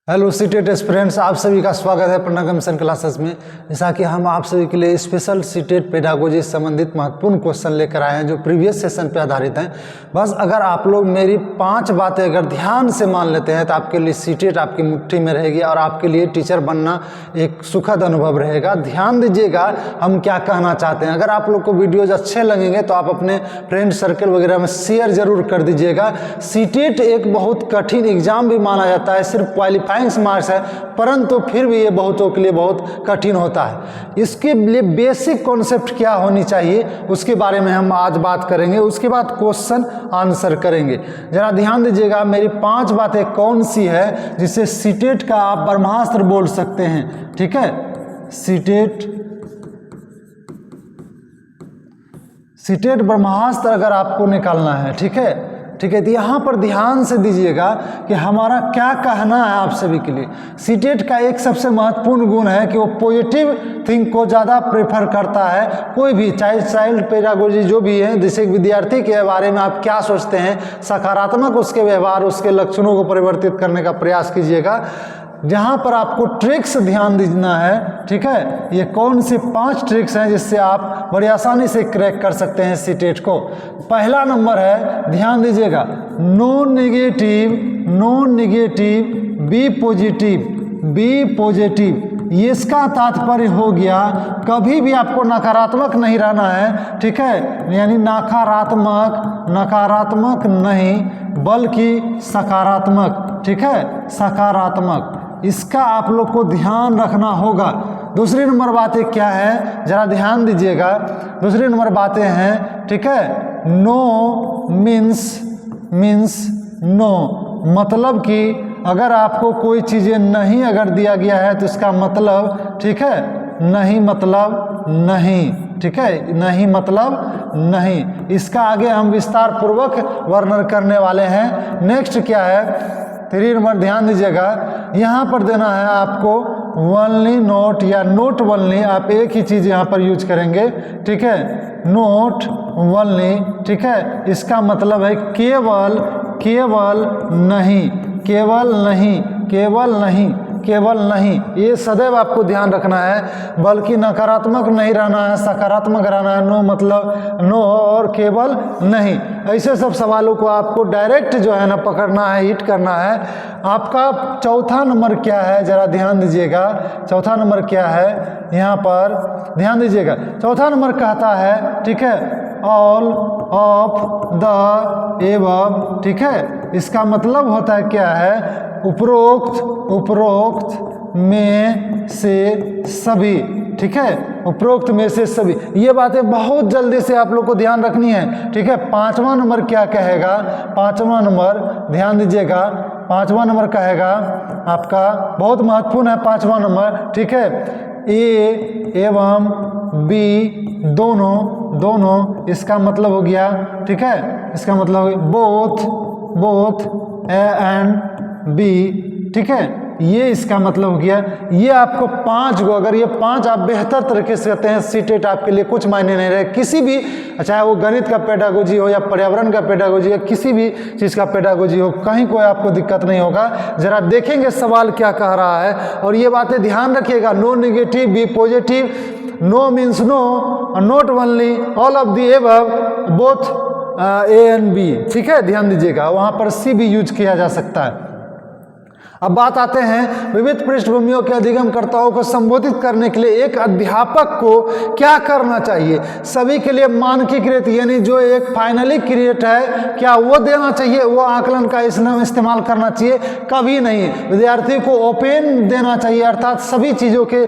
Hello CTET aspirants, आप सभी का स्वागत है पटना मिशन क्लासेस में। जैसा कि हम आप सभी के लिए स्पेशल सीटेट पेडागोजी से संबंधित महत्वपूर्ण क्वेश्चन लेकर आए हैं जो प्रीवियस सेशन पे आधारित हैं। बस अगर आप लोग मेरी 5 बातें अगर ध्यान से मान लेते हैं तो आपके लिए सीटेट आपकी मुट्ठी में रहेगी और आपके लिए टीचर बनना एक सुखद अनुभव रहेगा। ध्यान दीजिएगा हम क्या कहना चाहते हैं। अगर आप लोग को वीडियोज अच्छे लगेंगे तो आप अपने फ्रेंड सर्कल वगैरह में शेयर जरूर कर दीजिएगा। सीटेट एक बहुत कठिन एग्जाम भी माना जाता है, सिर्फ क्वालिफाइंग मार्क्स है, परंतु फिर भी ये बहुतों के लिए बहुत कठिन होता है। इसके लिए बेसिक कॉन्सेप्ट क्या होनी चाहिए उसके बारे में हम आज बात करेंगे, उसके बाद क्वेश्चन आंसर करेंगे। जरा ध्यान दीजिएगा मेरी 5 बातें कौन सी है जिससे सीटेट का आप ब्रह्मास्त्र बोल सकते हैं। ठीक है, सीटेट ब्रह्मास्त्र अगर आपको निकालना है, ठीक है, तो यहाँ पर ध्यान से दीजिएगा कि हमारा क्या कहना है आप सभी के लिए। सीटेट का एक सबसे महत्वपूर्ण गुण है कि वो पॉजिटिव थिंक को ज़्यादा प्रेफर करता है। कोई भी चाइल्ड पेडागोजी जो भी है, जैसे विद्यार्थी के बारे में आप क्या सोचते हैं, सकारात्मक उसके व्यवहार उसके लक्षणों को परिवर्तित करने का प्रयास कीजिएगा। जहाँ पर आपको ट्रिक्स ध्यान देना है, ठीक है, ये कौन सी 5 ट्रिक्स हैं जिससे आप बड़ी आसानी से क्रैक कर सकते हैं सीटेट को। पहला नंबर है, ध्यान दीजिएगा, नो नेगेटिव बी पॉजिटिव। ये इसका तात्पर्य हो गया कभी भी आपको नकारात्मक नहीं रहना है, ठीक है, यानी नकारात्मक नहीं बल्कि सकारात्मक, ठीक है, सकारात्मक। इसका आप लोग को ध्यान रखना होगा। दूसरी नंबर बातें क्या है जरा ध्यान दीजिएगा। दूसरी नंबर बातें हैं, ठीक है, नो मीन्स नो, मतलब कि अगर आपको कोई चीज़ें नहीं अगर दिया गया है तो इसका मतलब, ठीक है, नहीं मतलब नहीं, ठीक है, नहीं मतलब नहीं। इसका आगे हम विस्तार पूर्वक वर्णन करने वाले हैं। नेक्स्ट क्या है, 3 नंबर ध्यान दीजिएगा, यहाँ पर देना है आपको ओनली नोट या नोट ओनली, आप एक ही चीज़ यहाँ पर यूज करेंगे, ठीक है, नोट ओनली, ठीक है। इसका मतलब है केवल नहीं। ये सदैव आपको ध्यान रखना है, बल्कि नकारात्मक नहीं रहना है, सकारात्मक रहना है। नो मतलब नो और केवल नहीं। ऐसे सब सवालों को आपको डायरेक्ट जो है ना पकड़ना है, हिट करना है। आपका चौथा नंबर क्या है जरा ध्यान दीजिएगा। चौथा नंबर क्या है, यहाँ पर ध्यान दीजिएगा। चौथा नंबर कहता है, ठीक है, ऑल ऑफ द एबव, ठीक है। इसका मतलब होता है क्या है, उपरोक्त में से सभी, ठीक है, उपरोक्त में से सभी। ये बातें बहुत जल्दी से आप लोग को ध्यान रखनी है, ठीक है। 5वां नंबर क्या कहेगा, 5वां नंबर ध्यान दीजिएगा, 5वां नंबर कहेगा आपका बहुत महत्वपूर्ण है 5वां नंबर, ठीक है, ए एवं बी दोनों। इसका मतलब हो गया, ठीक है, इसका मतलब बोथ ए एंड बी, ठीक है, ये इसका मतलब हो गया। ये आपको 5 गो, अगर ये 5 आप बेहतर तरीके से करते हैं, सीटेट आपके लिए कुछ मायने नहीं रहे। किसी भी, चाहे वो गणित का पेडागोजी हो या पर्यावरण का पेडागोजी हो, किसी भी चीज़ का पेडागोजी हो, कहीं कोई आपको दिक्कत नहीं होगा। जरा देखेंगे सवाल क्या कह रहा है और ये बातें ध्यान रखिएगा। No negative be positive, no means no, not only, all of the above, both A and B, ठीक है, ध्यान दीजिएगा। वहाँ पर सी भी यूज किया जा सकता है। अब बात आते हैं विविध पृष्ठभूमियों के अधिगमकर्ताओं को संबोधित करने के लिए एक अध्यापक को क्या करना चाहिए। सभी के लिए मानकीकृत यानी जो एक फाइनली क्रिएट है, क्या वो देना चाहिए, वो आकलन का इस्तेमाल करना चाहिए? कभी नहीं। विद्यार्थी को ओपन देना चाहिए, अर्थात सभी चीज़ों के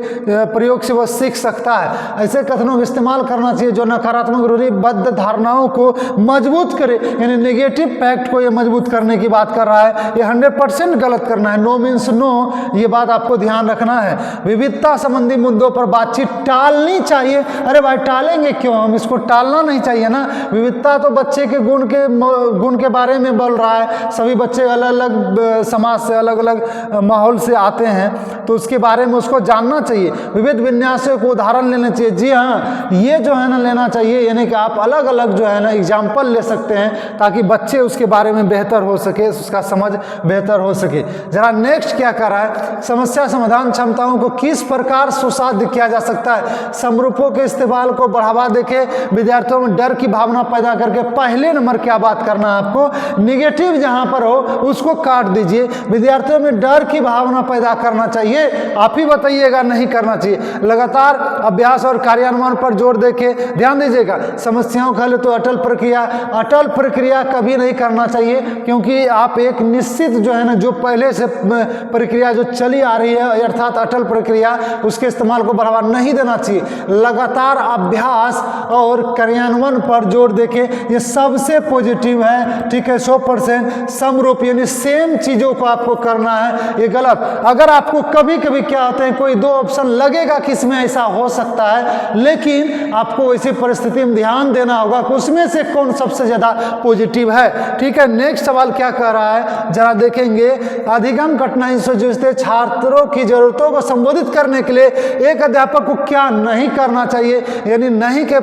प्रयोग से वह सीख सकता है। ऐसे कथनों का इस्तेमाल करना चाहिए जो नकारात्मक रूढ़िबद्ध धारणाओं को मजबूत करे, यानी नेगेटिव फैक्ट को ये मजबूत करने की बात कर रहा है। ये 100% गलत करना है। नो मीन्स नो, ये बात आपको ध्यान रखना है। विविधता संबंधी मुद्दों पर बातचीत टालनी चाहिए। अरे भाई टालेंगे क्यों, हम इसको टालना नहीं चाहिए ना। विविधता तो बच्चे के गुण के बारे में बोल रहा है। सभी बच्चे अलग अलग समाज से, अलग अलग माहौल से आते हैं, तो उसके बारे में उसको जानना चाहिए, विविध विन्यासों को उदाहरण लेने चाहिए। जी हाँ, ये जो है ना लेना चाहिए, यानी कि आप अलग अलग जो है ना एग्जाम्पल ले सकते हैं ताकि बच्चे उसके बारे में बेहतर हो सके, उसका समझ बेहतर हो सके। जरा नेक्स्ट क्या कर रहा है, समस्या समाधान क्षमताओं को किस प्रकार सुसाध्य किया जा सकता है। समरूपों के इस्तेमाल को बढ़ावा देके विद्यार्थियों में डर की भावना पैदा करके पहले नंबर क्या बात करना है आपको, निगेटिव जहां पर हो उसको काट दीजिए। विद्यार्थियों में डर की भावना पैदा करना चाहिए, आप ही बताइएगा, नहीं करना चाहिए। लगातार अभ्यास और कार्यान्वयन पर जोर देके ध्यान दीजिएगा। समस्याओं का हल तो अटल प्रक्रिया कभी नहीं करना चाहिए, क्योंकि आप एक निश्चित जो है ना जो पहले से प्रक्रिया जो चली आ रही है अर्थात अटल प्रक्रिया, उसके इस्तेमाल को बढ़ावा नहीं देना चाहिए। लगातार अभ्यास और कार्यान्वयन पर जोर देके ये सबसे पॉजिटिव है, ठीक है। 100% समरूप यानी सेम चीजों को आपको करना है, ये गलत। अगर आपको कभी कभी क्या होते हैं कोई दो ऑप्शन लगेगा कि इसमें ऐसा हो सकता है, लेकिन आपको ऐसी परिस्थिति में ध्यान देना होगा कि उसमें से कौन सबसे ज्यादा पॉजिटिव है, ठीक है। नेक्स्ट सवाल क्या कह रहा है जरा देखेंगे। अधिगम कठिनाई से जूझते छात्रों की जरूरतों को संबोधित करने के लिए एक अध्यापक को क्या नहीं करना चाहिए, यानी नहीं के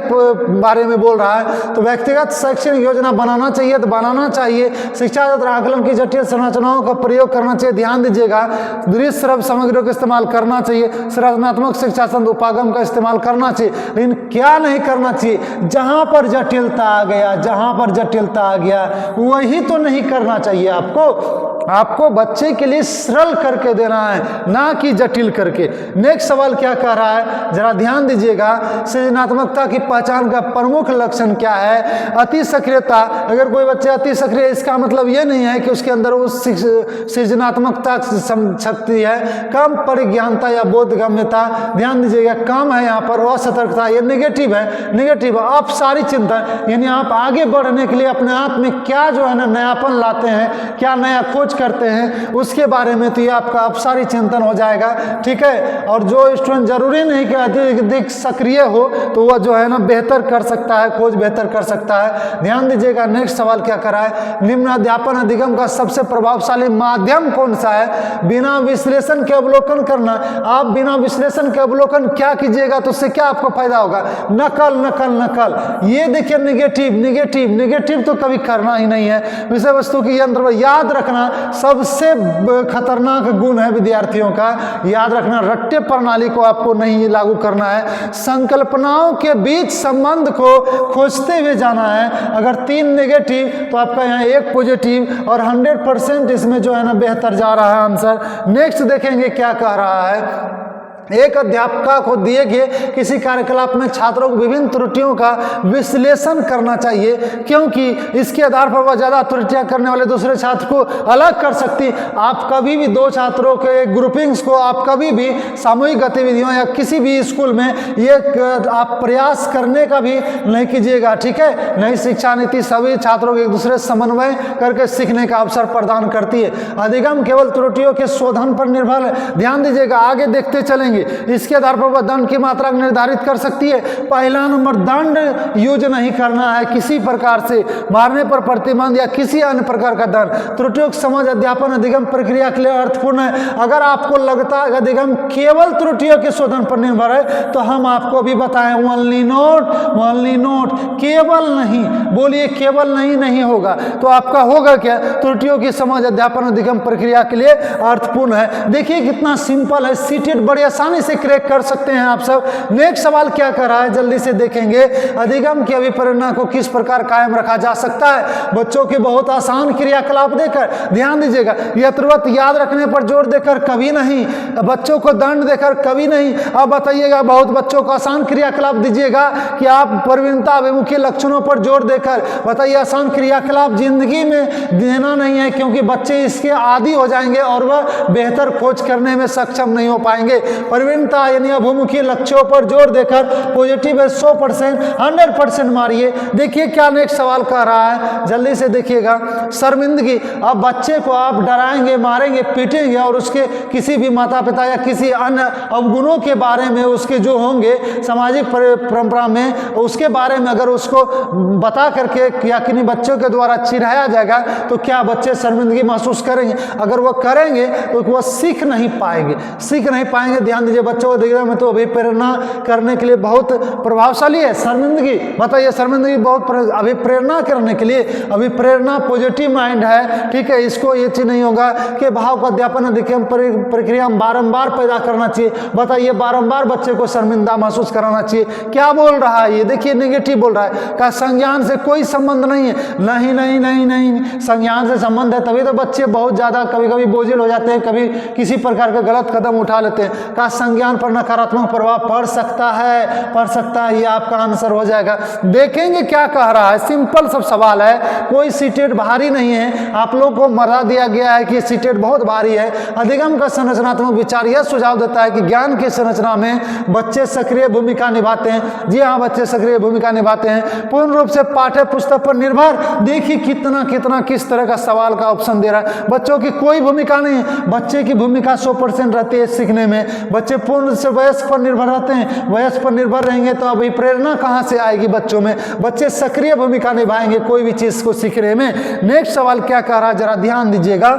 बारे में बोल रहा है। तो व्यक्तिगत शैक्षणिक योजना बनाना चाहिए तो बनाना चाहिए। शिक्षा तंत्र आकलन की जटिल संरचनाओं का प्रयोग करना चाहिए, ध्यान दीजिएगा। दृश्य श्रव्य सामग्रियों का इस्तेमाल करना चाहिए। संरचनात्मक शिक्षा तंत्र उपागम का इस्तेमाल करना चाहिए। लेकिन क्या नहीं करना चाहिए, जहां पर जटिलता आ गया, जहां पर जटिलता आ गया वही तो नहीं करना चाहिए। आपको बच्चे के लिए सरल करके देना है, ना कि जटिल करके। नेक्स्ट सवाल क्या कह रहा है जरा ध्यान दीजिएगा। सृजनात्मकता की पहचान का प्रमुख लक्षण क्या है। अति सक्रियता, अगर कोई बच्चा अति सक्रिय, इसका मतलब ये नहीं है कि उसके अंदर वो सृजनात्मकता शक्ति है। कम परिज्ञानता या बोधगम्यता, ध्यान दीजिएगा, कम है यहाँ पर। असतर्कता, ये निगेटिव है, निगेटिव। आप सारी चिंता, यानी आप आगे बढ़ने के लिए अपने आप में क्या जो है ना नयापन लाते हैं, क्या नया खोज करते हैं, उसके बारे में तो ये आपका अपसारी चिंतन हो जाएगा, ठीक है। और जो स्टूडेंट जरूरी नहीं कि अधिक सक्रिय हो तो वह जो है ना बेहतर कर सकता है, खोज बेहतर कर सकता है, ध्यान दीजिएगा। नेक्स्ट सवाल क्या करा है, निम्न अध्यापन अधिगम का सबसे प्रभावशाली माध्यम कौन सा है। बिना विश्लेषण के अवलोकन करना। आप बिना विश्लेषण के अवलोकन क्या कीजिएगा तो उससे क्या आपको फायदा होगा, नकल नकल नकल। ये देखिए निगेटिव निगेटिव निगेटिव तो कभी करना ही नहीं है। विषय वस्तु की यंत्र याद रखना सबसे खतरनाक गुण है विद्यार्थियों का, याद रखना। रट्टे प्रणाली को आपको नहीं लागू करना है। संकल्पनाओं के बीच संबंध को खोजते हुए जाना है। अगर 3 नेगेटिव तो आपका यहाँ 1 पॉजिटिव और 100% इसमें जो है ना बेहतर जा रहा है आंसर। नेक्स्ट देखेंगे क्या कह रहा है। एक अध्यापक को दिए गए किसी कार्यकलाप में छात्रों को विभिन्न त्रुटियों का विश्लेषण करना चाहिए, क्योंकि इसके आधार पर वह ज्यादा त्रुटियां करने वाले दूसरे छात्र को अलग कर सकती। आप कभी भी 2 छात्रों के ग्रुपिंग्स को आप कभी भी सामूहिक गतिविधियों या किसी भी स्कूल में ये आप प्रयास करने का भी नहीं कीजिएगा, ठीक है। नई शिक्षा नीति सभी छात्रों के एक दूसरे समन्वय करके सीखने का अवसर प्रदान करती है। अधिगम केवल त्रुटियों के शोधन पर निर्भर है, ध्यान दीजिएगा। आगे देखते चलेंगे। इसके आधार पर वह दंड की मात्रा निर्धारित कर सकती है। पहला नंबर, दंड यूज नहीं करना है किसी प्रकार से, मारने पर प्रतिबंध या किसी अन्य प्रकार का दंड। त्रुटियों की समझ अध्यापन अधिगम प्रक्रिया के लिए अर्थपूर्ण है। अगर आपको लगता है अधिगम केवल त्रुटियों के शोधन पर निर्भर है तो हम आपको भी बताएं, ओनली नोट, केवल नहीं। बोलिए केवल नहीं होगा तो आपका होगा क्या, त्रुटियों की समझ अध्यापन अधिगम प्रक्रिया के लिए अर्थपूर्ण है। देखिए कितना सिंपल है, सीटेड बड़ी आसानी से क्रैक कर सकते हैं आप सब। नेक्स्ट सवाल क्या कर रहा है जल्दी से देखेंगे। अधिगम की अभिप्रेरणा को किस प्रकार कायम रखा जा सकता है। बच्चों के बहुत आसान क्रियाकलाप देकर, ध्यान दीजिएगा, यथावत याद रखने पर जोर देकर कभी नहीं, बच्चों को दंड देकर कभी नहीं। अब बताइएगा, बहुत बच्चों को आसान क्रियाकलाप दीजिएगा कि आप प्रवीणता अभिमुखी लक्षणों पर जोर देकर बताइए। आसान क्रियाकलाप जिंदगी में देना नहीं है, क्योंकि बच्चे इसके आदी हो जाएंगे और वह बेहतर खोज करने में सक्षम नहीं हो पाएंगे। प्रवीणता यानी अभिमुखी लक्ष्यों पर जोर देकर पॉजिटिव है 100%, 100% मारिए। देखिए क्या नेक्स्ट सवाल कह रहा है, जल्दी से देखिएगा। शर्मिंदगी, अब बच्चे को आप डराएंगे, मारेंगे, पीटेंगे और उसके किसी भी माता पिता या किसी अन्य अवगुणों के बारे में, उसके जो होंगे सामाजिक परंपरा में, उसके बारे में अगर उसको बता करके या किन्हीं बच्चों के द्वारा चिढ़ाया जाएगा तो क्या बच्चे शर्मिंदगी महसूस करेंगे? अगर वो करेंगे तो वह सीख नहीं पाएंगे, सीख नहीं पाएंगे। ध्यान दीजिए, बच्चों को देखने में तो अभिप्रेरणा करने के लिए बहुत प्रभावशाली है शर्मिंदगी। बताइए, शर्मिंदगी बहुत अभिप्रेरणा करने के लिए, अभिप्रेरणा पॉजिटिव माइंड है, ठीक है। इसको ये चीज नहीं होगा कि भाव का अध्यापन प्रक्रिया बारंबार पैदा करना चाहिए। बताइए, बारंबार बच्चे को शर्मिंदा महसूस कराना चाहिए। क्या बोल रहा है ये? देखिए नेगेटिव बोल रहा है, का संज्ञान से कोई संबंध नहीं है। नहीं नहीं नहीं नहीं, संज्ञान से संबंध है, तभी तो बच्चे बहुत ज्यादा कभी कभी बोझिल हो जाते हैं, कभी किसी प्रकार का गलत कदम उठा लेते हैं। का संज्ञान पर नकारात्मक प्रभाव पड़ सकता है, पड़ सकता है, ये आपका आंसर हो जाएगा। देखेंगे क्या कह रहा है, सिंपल सब सवाल है, कोई सीटेट भारी नहीं है। आप लोग को मर्रा दिया गया है कि सीटेट बहुत भारी है। अधिगम का संरचनात्मक विचार यह सुझाव देता है कि ज्ञान की संरचना में बच्चे सक्रिय भूमिका निभाते हैं। जी हाँ, बच्चे सक्रिय भूमिका निभाते हैं, पूर्ण रूप से पाठ्य पुस्तक पर निर्भर। देखिए कितना कितना किस तरह का सवाल का ऑप्शन दे रहा है। बच्चों की कोई भूमिका नहीं है, बच्चे की भूमिका 100% रहती है सीखने में। बच्चे पूर्ण से वयस्क पर निर्भर रहते हैं, वयस्क पर निर्भर रहेंगे तो अभी प्रेरणा कहाँ से आएगी बच्चों में? बच्चे सक्रिय भूमिका निभाएंगे कोई भी चीज को सीखने में। नेक्स्ट सवाल क्या कह रहा है, जरा ध्यान दीजिएगा।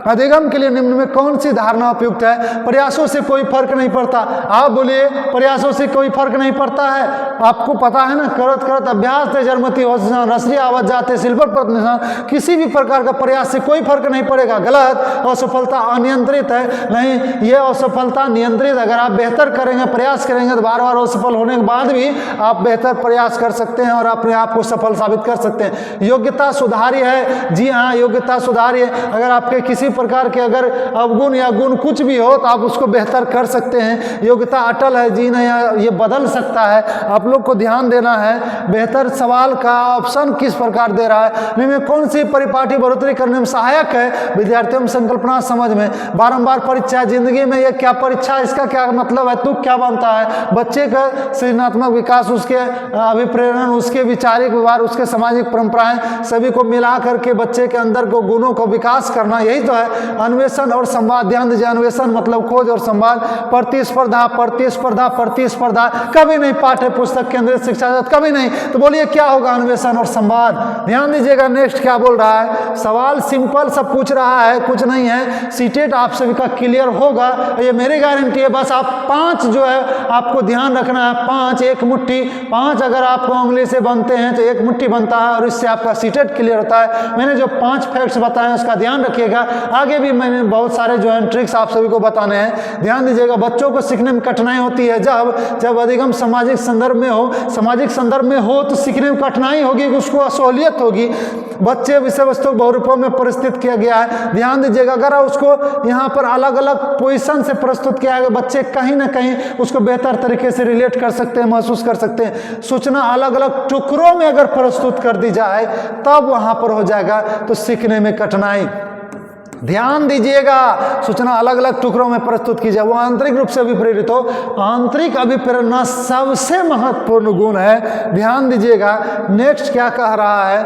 अधिगम के लिए निम्न में कौन सी धारणा उपयुक्त है? प्रयासों से कोई फर्क नहीं पड़ता। आप बोलिए, प्रयासों से कोई फर्क नहीं पड़ता है? आपको पता है ना, करत करत अभ्यास थे जरमती हो रसरी आवाज जाते सिल्वर पर निशान। किसी भी प्रकार का प्रयास से कोई फर्क नहीं पड़ेगा। गलत, असफलता अनियंत्रित है। नहीं, ये असफलता नियंत्रित। अगर आप बेहतर करेंगे, प्रयास करेंगे तो बार बार असफल होने के बाद भी आप बेहतर प्रयास कर सकते हैं और अपने आप को सफल साबित कर सकते हैं। योग्यता सुधारी है, जी हाँ, योग्यता सुधारी है। अगर आपके किसी प्रकार के अगर अवगुण या गुण कुछ भी हो तो आप उसको बेहतर कर सकते हैं। योग्यता अटल है, जी नहीं, ये बदल सकता है। आप लोग को ध्यान देना है। बेहतर सवाल का ऑप्शन किस प्रकार दे रहा है, इनमें कौन सी परिपाटी बढ़ोतरी करने में सहायक है? विद्यार्थियों में संकल्पना समझ में। बारंबार परीक्षा, जिंदगी में ये क्या परीक्षा, इसका क्या मतलब है, तू क्या बनता है? बच्चे का सृजनात्मक विकास, उसके अभिप्रेरण, उसके विचारिक व्यवहार, उसके सामाजिक परंपराएं, सभी को मिला करके बच्चे के अंदर को गुणों को विकास करना, यही तो है अन्वेषण और संवाद। ध्यान दीजिए, अन्वेषण मतलब खोज और संवाद। प्रतिस्पर्धा प्रतिस्पर्धा प्रतिस्पर्धा, कभी नहीं पाठ्य पुस्तक केंद्रित शिक्षा, कभी नहीं। तो बोलिए क्या होगा? अन्वेषण और संवाद। ध्यान दीजिएगा, नेक्स्ट क्या बोल रहा है। सवाल सिंपल सब पूछ रहा है, कुछ नहीं है। सीटेट आप सभी का क्लियर होगा, ये मेरी गारंटी है। बस आप 5 जो है आपको ध्यान रखना है, 5 एक मुट्ठी, 5 अगर आपको उंगली से बनते हैं तो एक मुट्ठी बनता है और इससे आपका सीटेट क्लियर होता है। मैंने जो 5 फैक्ट्स बताए उसका ध्यान रखिएगा। आगे भी मैंने बहुत सारे जो है ट्रिक्स आप सभी को बताने हैं। ध्यान दीजिएगा, बच्चों को सीखने में कठिनाई होती है जब अधिगम सामाजिक संदर्भ में हो। सामाजिक संदर्भ में हो तो सीखने में कठिनाई होगी, उसको असहूलियत होगी। बच्चे विषय वस्तु बहुरूपों में प्रस्तुत किया गया है। ध्यान दीजिएगा, अगर उसको यहाँ पर अलग अलग पोजीशन से प्रस्तुत किया है, बच्चे कहीं ना कहीं उसको बेहतर तरीके से रिलेट कर सकते हैं, महसूस कर सकते हैं। सूचना अलग अलग टुकड़ों में अगर प्रस्तुत कर दी जाए तब वहाँ पर हो जाएगा तो सीखने में कठिनाई। ध्यान दीजिएगा, सूचना अलग अलग टुकड़ों में प्रस्तुत की जाए, वो आंतरिक रूप से अभिप्रेरित हो। आंतरिक अभिप्रेरणा सबसे महत्वपूर्ण गुण है। ध्यान दीजिएगा, नेक्स्ट क्या कह रहा है,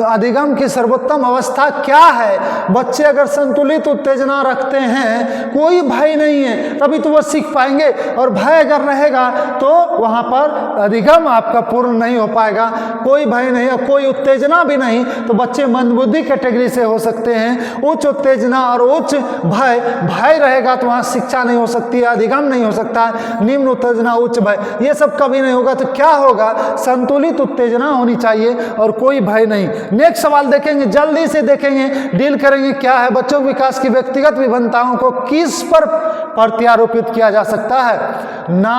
अधिगम की सर्वोत्तम अवस्था क्या है? बच्चे अगर संतुलित उत्तेजना रखते हैं, कोई भय नहीं है, तभी तो वो सीख पाएंगे। और भय अगर रहेगा तो वहां पर अधिगम आपका पूर्ण नहीं हो पाएगा। कोई भय नहीं और कोई उत्तेजना भी नहीं तो बच्चे मंदबुद्धि कैटेगरी से हो सकते हैं। उच्च उत्तेजना और उच्च भय रहेगा तो वहां शिक्षा नहीं हो सकती है, अधिगम नहीं हो सकता है। निम्न उत्तेजना, उच्च भय, ये सब कभी नहीं होगा। तो क्या होगा? संतुलित उत्तेजना होनी चाहिए और कोई भय नहीं। नेक्स्ट सवाल देखेंगे, जल्दी से देखेंगे, डील करेंगे क्या है। बच्चों के विकास की व्यक्तिगत विभिन्नताओं को किस पर प्रत्यारोपित किया जा सकता है? ना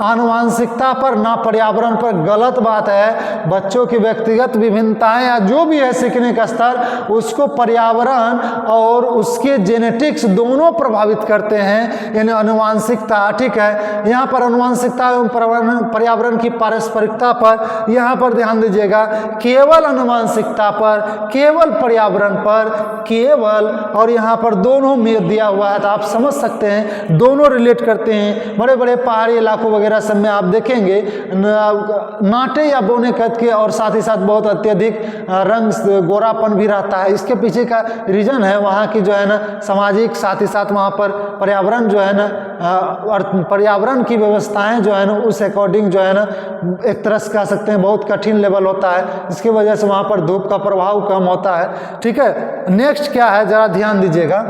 आनुवांशिकता पर ना पर्यावरण पर। गलत बात है। बच्चों की व्यक्तिगत विभिन्नताएं या जो भी है सीखने का स्तर, उसको पर्यावरण और उसके जेनेटिक्स दोनों प्रभावित करते हैं, यानी आनुवांशिकता। ठीक है, यहाँ पर आनुवांशिकता एवं पर्यावरण की पारस्परिकता पर यहाँ पर ध्यान दीजिएगा। केवल आनुवांशिकता पर, केवल पर्यावरण पर, केवल, और यहाँ पर दोनों में दिया हुआ है, तो आप समझ सकते हैं दोनों रिलेट करते हैं। बड़े बड़े पहाड़ी इलाकों वगैरह सब में आप देखेंगे नाटे या बोने कद के, और साथ ही साथ बहुत अत्यधिक रंग गोरापन भी रहता है। इसके पीछे का रीजन है वहाँ की जो है ना सामाजिक, साथ ही साथ वहाँ पर पर्यावरण जो है ना और पर्यावरण की व्यवस्थाएं जो है ना उस अकॉर्डिंग जो है ना एक तरह से कह सकते हैं बहुत कठिन लेवल होता है। इसकी वजह से वहाँ पर धूप का प्रभाव कम होता है। ठीक है, नेक्स्ट क्या है जरा ध्यान दीजिएगा।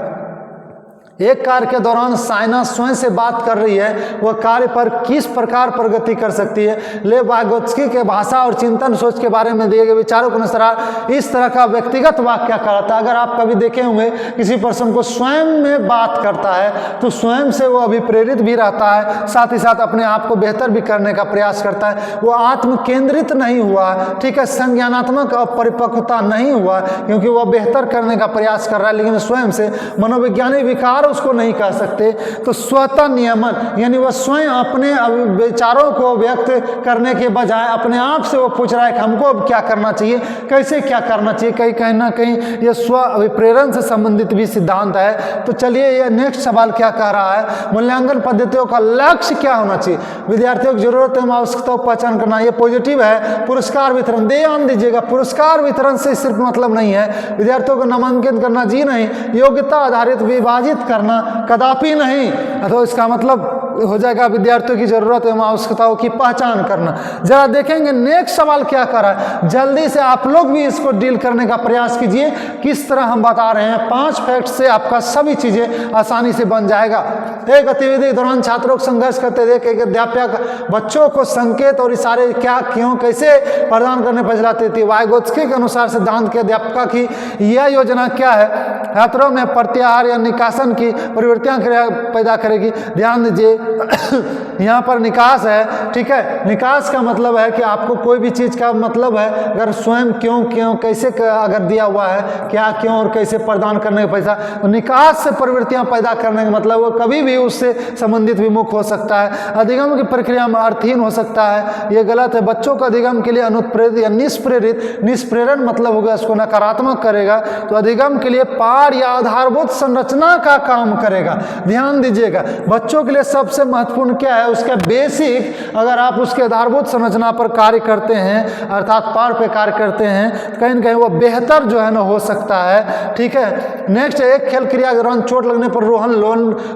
एक कार्य के दौरान साइना स्वयं से बात कर रही है, वह कार्य पर किस प्रकार प्रगति कर सकती है। लेव वाइगोत्स्की के भाषा और चिंतन सोच के बारे में दिए गए विचारों के अनुसार इस तरह का व्यक्तिगत वाक्य कहलाता है। अगर आप कभी देखे होंगे किसी पर्सन को स्वयं में बात करता है तो स्वयं से वो अभिप्रेरित भी रहता है, साथ ही साथ अपने आप को बेहतर भी करने का प्रयास करता है। वो आत्म केंद्रित नहीं हुआ, ठीक है, संज्ञानात्मक अपरिपक्वता नहीं हुआ, क्योंकि वह बेहतर करने का प्रयास कर रहा है, लेकिन स्वयं से मनोवैज्ञानिक विकार उसको नहीं कह सकते। तो स्वतः नियमन, यानी वह स्वयं अपने विचारों को व्यक्त करने के बजाय अपने आप से वो पूछ रहा है कि हमको अब क्या करना चाहिए, कैसे क्या करना चाहिए। कहीं ना कहीं ये स्व अभिप्रेरण से संबंधित भी सिद्धांत है। तो चलिए ये नेक्स्ट सवाल क्या कह रहा है, मूल्यांकन पद्धतियों का लक्ष्य क्या होना चाहिए। विद्यार्थियों की जरूरत एवं आवश्यकताओं को पहचान करना, ये पॉजिटिव है। पुरस्कार वितरण, ध्यान दीजिएगा, पुरस्कार वितरण से सिर्फ मतलब नहीं है विद्यार्थियों को नामांकित करना, जी नहीं, योग्यता आधारित विभाजित करना कदापि नहीं। तो इसका मतलब हो जाएगा विद्यार्थियों की जरूरत एवं आवश्यकताओं की पहचान करना। जरा देखेंगे नेक्स्ट सवाल क्या कर रहा है, जल्दी से आप लोग भी इसको डील करने का प्रयास कीजिए। किस तरह हम बता रहे हैं, 5 फैक्ट से आपका सभी चीजें आसानी से बन जाएगा। एक गतिविधि के दौरान छात्रों को संघर्ष करते देख एक अध्यापक बच्चों को संकेत और इशारे क्या, क्यों, कैसे प्रदान करने पर चलाती थी। वाइगोत्स्की के अनुसार सिद्धांत के अध्यापक की यह योजना क्या है, छात्रों में प्रत्याहार या निकासन की प्रवृत्तियां पैदा करेगी। ध्यान दीजिए यहाँ पर निकास है, ठीक है। निकास का मतलब है कि आपको कोई भी चीज का मतलब है अगर स्वयं क्यों कैसे अगर दिया हुआ है, क्या, क्यों और कैसे प्रदान करने का पैसा, तो निकास से प्रवृत्तियां पैदा करने का मतलब वो कभी भी उससे संबंधित विमुख हो सकता है। अधिगम की प्रक्रिया में अर्थहीन हो सकता है, ये गलत है। बच्चों को अधिगम के लिए अनुत्प्रेरित या निष्प्रेरित, निष्प्रेरण मतलब होगा इसको नकारात्मक करेगा, तो अधिगम के लिए पार या आधारभूत संरचना का काम करेगा। ध्यान दीजिएगा, बच्चों के लिए सबसे महत्वपूर्ण क्या है, उसका बेसिक, अगर आप उसके आधारभूत संरचना पर कार्य करते हैं अर्थात पार पे कार्य करते हैं, तो कहीं ना कहीं वो बेहतर जो है ना हो सकता है। ठीक है, नेक्स्ट, एक खेल क्रिया के दौरान चोट लगने पर रोहन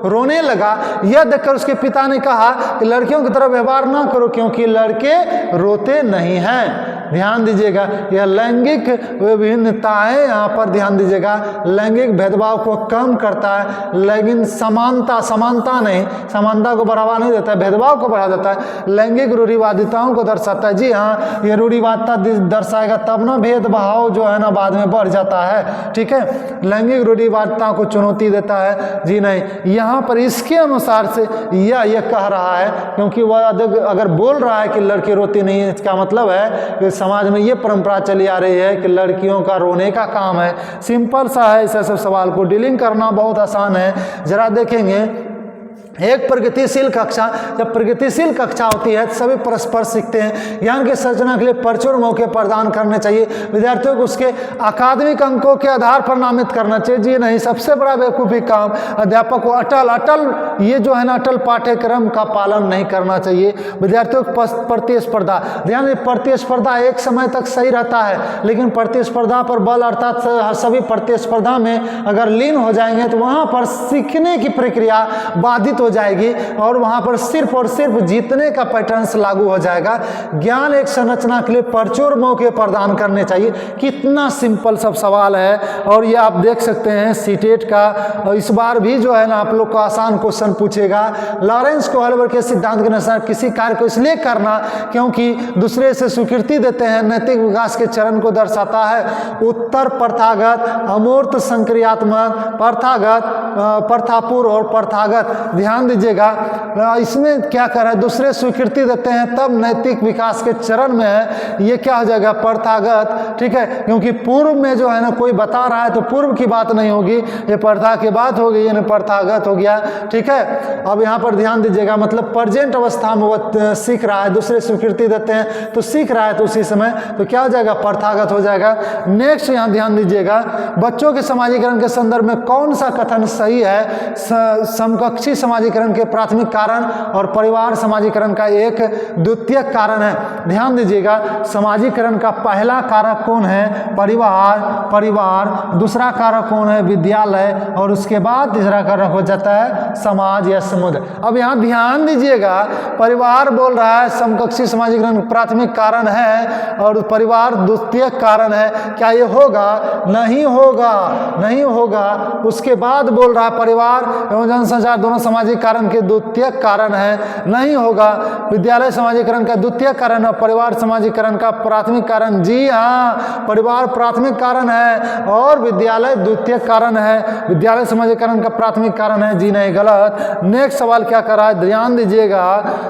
रोने लगा। यह देखकर उसके पिता ने कहा कि लड़कियों की तरह व्यवहार ना करो क्योंकि लड़के रोते नहीं हैं। ध्यान दीजिएगा, यह लैंगिक विभिन्नताएं यहाँ पर ध्यान दीजिएगा, लैंगिक भेदभाव को कम करता है, लेकिन समानता नहीं, समानता को बढ़ावा नहीं देता है, भेदभाव को बढ़ा देता है। लैंगिक रूढ़िवादिताओं को दर्शाता है। जी हाँ, ये रूढ़िवादिता दर्शाएगा तब ना भेदभाव जो है ना बाद में बढ़ जाता है। ठीक है, लैंगिक रूढ़िवादिता को चुनौती देता है, जी नहीं। यहाँ पर इसके अनुसार से यह कह रहा है, क्योंकि वह अगर बोल रहा है कि लड़की रोती नहीं है, इसका मतलब है कि समाज में ये परंपरा चली आ रही है कि लड़कियों का रोने का काम है। सिंपल सा है, ऐसे सब सवाल को डीलिंग करना बहुत आसान है। जरा देखेंगे, एक प्रगतिशील कक्षा, जब प्रगतिशील कक्षा होती है तो सभी परस्पर सीखते हैं। ज्ञान की सर्जना के लिए प्रचुर मौके प्रदान करने चाहिए। विद्यार्थियों को उसके अकादमिक अंकों के आधार पर नामित करना चाहिए, जी नहीं। सबसे बड़ा बेवकूफ़ी काम, अध्यापक को अटल ये जो है ना अटल पाठ्यक्रम का पालन नहीं करना चाहिए। विद्यार्थियों को प्रतिस्पर्धा, ध्यान दें, प्रतिस्पर्धा एक समय तक सही रहता है, लेकिन प्रतिस्पर्धा पर बल अर्थात सभी प्रतिस्पर्धा में अगर लीन हो जाएंगे तो वहाँ पर सीखने की प्रक्रिया बाधित हो जाएगी और वहां पर सिर्फ और सिर्फ जीतने का पैटर्न लागू हो जाएगा। ज्ञान एक संरचना के लिए प्रचुर मौके प्रदान करने चाहिए। कितना सिंपल सब सवाल है, और ये आप देख सकते हैं सीटेट का, और इस बार भी जो है ना आप लोग को आसान क्वेश्चन पूछेगा। लॉरेंस कोहलबर्ग के सिद्धांत के अनुसार किसी कार्य को इसलिए करना क्योंकि दूसरे से स्वीकृति देते हैं नैतिक विकास के चरण को दर्शाता है। उत्तर प्रथागत, अमूर्त संक्रियात्मक, प्रथागत, प्रथापूर्व और प्रथागत। ध्यान ध्यान दीजिएगा, इसमें क्या कर रहा है, दूसरे स्वीकृति देते हैं तब नैतिक विकास के चरण में है। ये क्या हो जाएगा, प्रथागत, ठीक है, क्योंकि पूर्व में जो है ना कोई बता रहा है तो पूर्व की बात नहीं होगी, ये प्रथा की बात हो गई, यानी प्रथागत हो गया, ठीक है। अब यहाँ पर ध्यान दीजिएगा, मतलब प्रेजेंट अवस्था में वो सीख रहा है, दूसरे स्वीकृति देते हैं तो सीख रहा है, तो उसी समय तो क्या हो जाएगा, प्रथागत हो जाएगा। नेक्स्ट यहाँ ध्यान दीजिएगा, बच्चों के समाजीकरण के संदर्भ में कौन सा कथन सही है, समकक्षी समाजीकरण के प्राथमिक कारण और परिवार समाजीकरण का एक द्वितीय कारण है। ध्यान दीजिएगा, समाजीकरण का पहला कारक कौन है, परिवार, दूसरा कारक कौन है, विद्यालय, और उसके बाद तीसरा कारक हो जाता है समाज या समुदाय। अब यहाँ ध्यान दीजिएगा, परिवार बोल रहा है समकक्षी समाजीकरण प्राथमिक कारण है और परिवार द्वितीय कारण है, क्या ये होगा, नहीं होगा। उसके बाद बोल रहा है परिवार एवं जनसंचार दोनों सामाजिक कारण के द्वितीय कारण है, नहीं होगा। विद्यालय समाजीकरण का द्वितीय कारण है, परिवार समाजीकरण का प्राथमिक कारण, जी हाँ, परिवार प्राथमिक कारण है और विद्यालय द्वितीय कारण है, विद्यालय समाजीकरण का प्राथमिक कारण है, जी नहीं, गलत। नेक्स्ट सवाल क्या कर रहा है,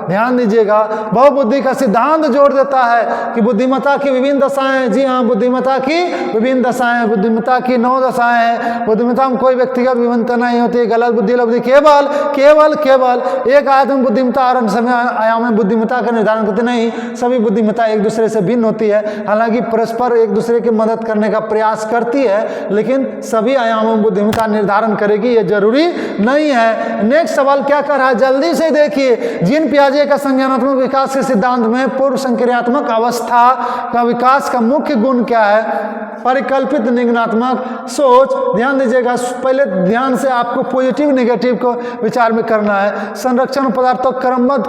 ध्यान दीजिएगा, बहुबुद्धि का सिद्धांत जोड़ देता है कि बुद्धिमत्ता की विभिन्न दशाएं, जी हाँ, बुद्धिमत्ता की विभिन्न दशाएं, बुद्धिमत्ता की 9 दशाएं हैं, बुद्धिमत्ता में कोई व्यक्तिगत विभिन्नता नहीं होती, गलत। बुद्धि लब्धि केवल एक आत्म बुद्धिमत्ता और समय आयाम में बुद्धिमत्ता का निर्धारण करते नहीं, सभी बुद्धिमत्ता एक दूसरे से भिन्न होती है, हालांकि परस्पर एक दूसरे की मदद करने का प्रयास करती है, लेकिन सभी आयामों में बुद्धिमत्ता निर्धारण करेगी ये जरूरी नहीं है। नेक्स्ट सवाल क्या कर रहा है, जल्दी से देखिए, जीन पियाजे का संज्ञानात्मक विकास के सिद्धांत में पूर्व संक्रियात्मक अवस्था का विकास का मुख्य गुण क्या है, परिकल्पित निगमनात्मक सोच। ध्यान दीजिएगा, पहले ध्यान से आपको पॉजिटिव नेगेटिव को विचार में करना है। संरक्षण पदार्थों क्रमबद्ध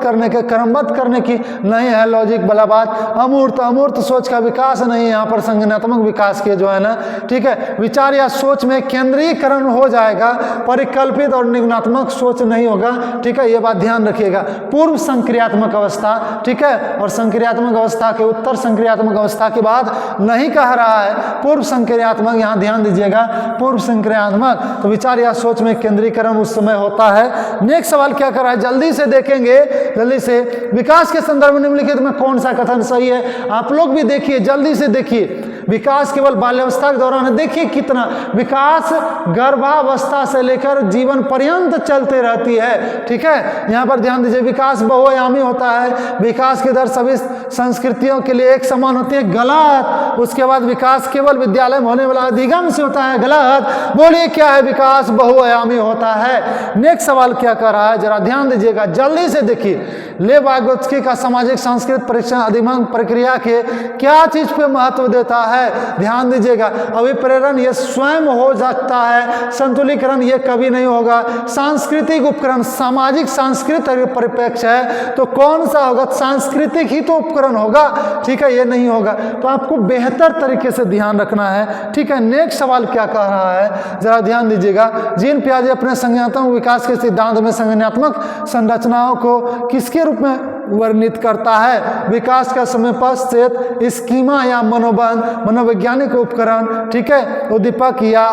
करने की नहीं है लॉजिक वाला बात। अमूर्त सोच का विकास नहीं है यहाँ पर, संज्ञानात्मक विकास के जो है ना, ठीक है, विचार या सोच में केंद्रीकरण हो जाएगा, परिकल्पित और निगमनात्मक सोच नहीं होगा, ठीक है, ये बात ध्यान रखिएगा। पूर्व संक्रियात्मक अवस्था, ठीक है, और संक्रियात्मक अवस्था के उत्तर संक्रियात्मक अवस्था की बात नहीं कह रहा है, पूर्व संक्रियात्मक, यहाँ ध्यान दीजिएगा, पूर्व संक्रियात्मक, तो विचार या सोच में केंद्रीकरण उस समय होता है। नेक्स्ट सवाल क्या कर रहा है, जल्दी से देखेंगे, जल्दी से, विकास के संदर्भ में निम्नलिखित में कौन सा कथन सही है, आप लोग भी देखिए, जल्दी से देखिए। विकास केवल बाल्यावस्था के दौरान है, देखिए कितना विकास गर्भावस्था से लेकर जीवन पर्यंत चलते रहती है, ठीक है। यहाँ पर ध्यान दीजिए, विकास बहुआयामी होता है, विकास की दर सभी संस्कृतियों के लिए एक समान होती है, गलत। उसके बाद विकास केवल विद्यालय में होने वाला अधिगम से होता है, गलत। बोलिए क्या है, विकास बहुआयामी होता है। नेक्स्ट सवाल क्या कर रहा है, जरा ध्यान दीजिएगा, जल्दी से देखिए। लेव वाइगोत्स्की का सामाजिक सांस्कृतिक परीक्षण अधिगम प्रक्रिया के क्या चीज पे महत्व देता है, ध्यान दीजिएगा। अभिप्रेरण ये स्वयं हो सकता है, संतुलीकरण ये कभी नहीं होगा। सांस्कृतिक उपकरण, सामाजिक सांस्कृतिक परिप्रेक्ष्य है तो कौन सा होगा, सांस्कृतिक ही तो उपकरण होगा, ठीक है, ये नहीं होगा। तो आपको बेहतर तरीके से ध्यान रखना है, ठीक है। नेक्स्ट सवाल क्या कह रहा है, जरा ध्यान दीजिएगा। जीन पियाजे अपने संज्ञानात्मक विकास के सिद्धांत में संज्ञानात्मक संरचनाओं को किसके रूप में वर्णित करता है, विकास का समय पश्चात स्कीमा या मनोबंध, मनोवैज्ञानिक उपकरण, ठीक है, उद्दीपक या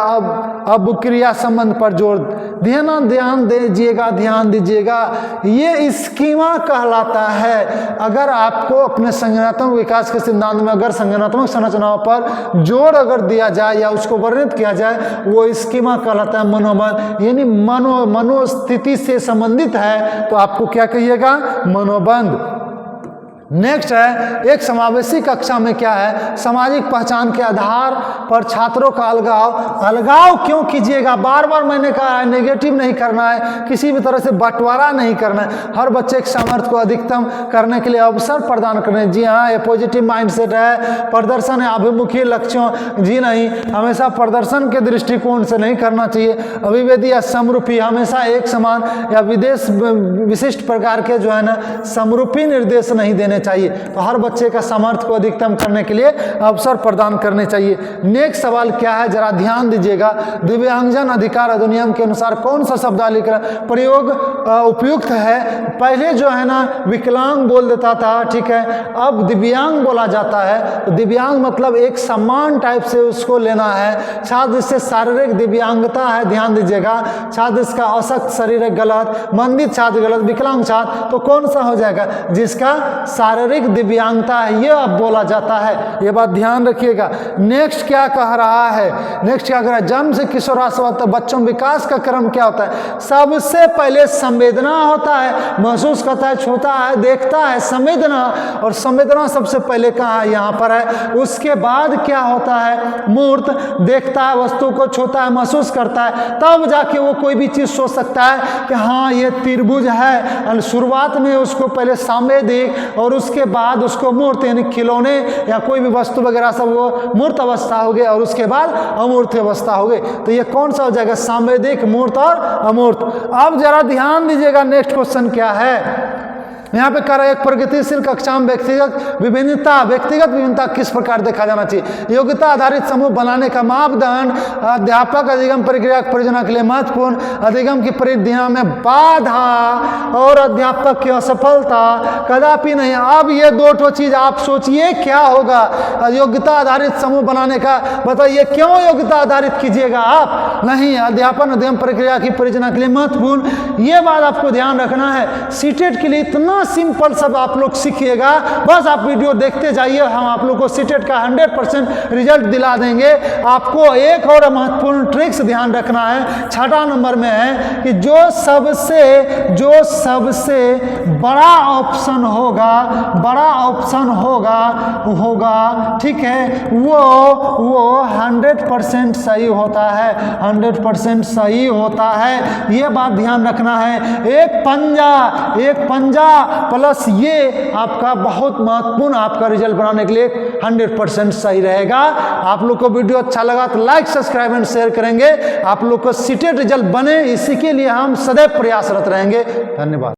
अबक्रिया संबंध पर जोर। ध्यान दीजिएगा, ये स्कीमा कहलाता है। अगर आपको अपने संज्ञानात्मक विकास के सिद्धांत में अगर संज्ञानात्मक संरचनाओं पर जोर अगर दिया जाए या उसको वर्णित किया जाए, वो स्कीमा कहलाता है, मनोबंध, यानी मनोस्थिति से संबंधित है, तो आपको क्या कहिएगा, मनोबंध। नेक्स्ट है, एक समावेशी कक्षा में क्या है, सामाजिक पहचान के आधार पर छात्रों का अलगाव क्यों कीजिएगा। बार बार मैंने कहा है, नेगेटिव नहीं करना है, किसी भी तरह से बंटवारा नहीं करना है, हर बच्चे के सामर्थ्य को अधिकतम करने के लिए अवसर प्रदान करने। जी हाँ, ये पॉजिटिव माइंडसेट है। प्रदर्शन है अभिमुखी लक्ष्यों, जी नहीं, हमेशा प्रदर्शन के दृष्टिकोण से नहीं करना चाहिए। अभिवेदी या समरूपी, हमेशा एक समान या विशिष्ट प्रकार के जो है ना समरूपी निर्देश नहीं देने देने चाहिए। तो हर बच्चे का सामर्थ्य को अधिकतम करने के लिए अवसर प्रदान करने चाहिए। नेक्स्ट सवाल क्या है, जरा ध्यान दीजिएगा। दिव्यांगजन अधिकार अधिनियम के अनुसार कौन सा शब्दावली का प्रयोग उपयुक्त है? पहले जो है ना विकलांग बोल देता था, ठीक है, अब दिव्यांग बोला जाता है। तो दिव्यांग मतलब एक सम्मान टाइप से उसको लेना है। छात्र इससे शारीरिक दिव्यांगता है, ध्यान दीजिएगा, छात्र इसका अशक्त शरीर है, गलत, मंदित छात्र गलत, विकलांग छात्र, तो कौन सा हो जाएगा? जिसका शारीरिक दिव्यांगता है, ये अब बोला जाता है। ये बात ध्यान रखिएगा। नेक्स्ट क्या कह रहा है? नेक्स्ट क्या कह रहा है? जन्म से किशोरावस्था तक बच्चों में विकास का क्रम क्या होता है? सबसे पहले संवेदना होता है, महसूस करता है, छूता है, देखता है, संवेदना, और संवेदना सबसे पहले कहाँ है? यहाँ पर है। उसके बाद क्या होता है? मूर्त, देखता है, वस्तु को छूता है, महसूस करता है, तब जाके वो कोई भी चीज़ सोच सकता है कि हाँ ये त्रिभुज है। शुरुआत में उसको पहले सांवेदिक और उसके बाद उसको मूर्त यानी खिलौने या कोई भी वस्तु वगैरह सब वो मूर्त अवस्था हो गई और उसके बाद अमूर्त अवस्था हो गई। तो ये कौन सा हो जाएगा? सांवेदिक, मूर्त और अमूर्त। अब जरा ध्यान दीजिएगा, नेक्स्ट क्वेश्चन क्या है? यहाँ पे कह रहा है एक प्रगतिशील कक्षा में व्यक्तिगत विभिन्नता किस प्रकार देखा जाना चाहिए? योग्यता आधारित समूह बनाने का मापदंड, अध्यापक अधिगम प्रक्रिया परियोजना के लिए महत्वपूर्ण, अधिगम की परियोजना में बाधा और अध्यापक की असफलता कदापि नहीं। अब ये दो चीज आप सोचिए क्या होगा? योग्यता आधारित समूह बनाने का, बताइए क्यों योग्यता आधारित कीजिएगा आप? नहीं, अध्यापन अधिगम प्रक्रिया की परियोजना के लिए महत्वपूर्ण, ये बात आपको ध्यान रखना है। सीटेट के लिए इतना सिंपल सब आप लोग सीखिएगा, बस आप वीडियो देखते जाइए, हम आप लोग को सीटेट का 100% रिजल्ट दिला देंगे। आपको एक और महत्वपूर्ण ट्रिक्स ध्यान रखना है, 6 नंबर में है कि जो सबसे बड़ा ऑप्शन होगा, ठीक है, वो 100% सही होता है, 100% सही होता है। ये बात ध्यान रखना है। एक पंजा प्लस ये आपका बहुत महत्वपूर्ण, आपका रिजल्ट बनाने के लिए 100% सही रहेगा। आप लोग को वीडियो अच्छा लगा तो लाइक, सब्सक्राइब एंड शेयर करेंगे। आप लोग को सीटेट रिजल्ट बने, इसी के लिए हम सदैव प्रयासरत रहेंगे। धन्यवाद।